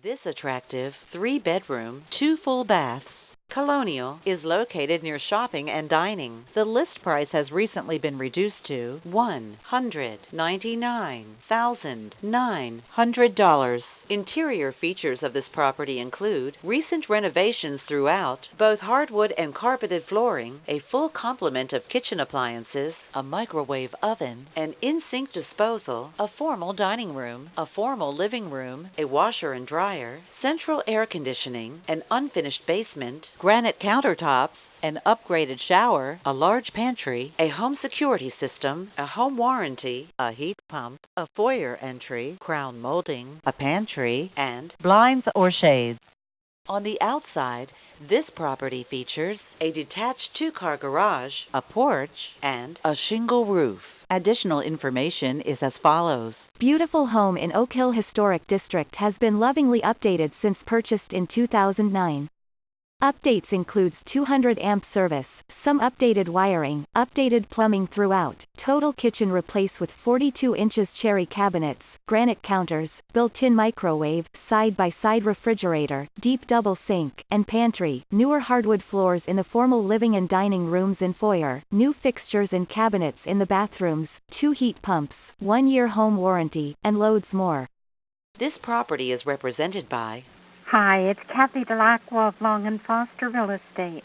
This attractive 3-bedroom, 2 full baths, Colonial is located near shopping and dining. The list price has recently been reduced to $199,900. Interior features of this property include recent renovations throughout, both hardwood and carpeted flooring, a full complement of kitchen appliances, a microwave oven, an in-sink disposal, a formal dining room, a formal living room, a washer and dryer, central air conditioning, an unfinished basement, granite countertops, an upgraded shower, a large pantry, a home security system, a home warranty, a heat pump, a foyer entry, crown molding, a pantry, and blinds or shades. On the outside, this property features a detached 2-car garage, a porch, and a shingle roof. Additional information is as follows. Beautiful home in Oak Hill Historic District has been lovingly updated since purchased in 2009. Updates includes 200 amp service, some updated wiring, updated plumbing throughout, total kitchen replace with 42 inches cherry cabinets, granite counters, built-in microwave, side-by-side refrigerator, deep double sink, and pantry, newer hardwood floors in the formal living and dining rooms and foyer, new fixtures and cabinets in the bathrooms, 2 heat pumps, 1-year home warranty, and loads more. This property is represented by Hi, it's Kathy.delaquil of Long and Foster Real Estate.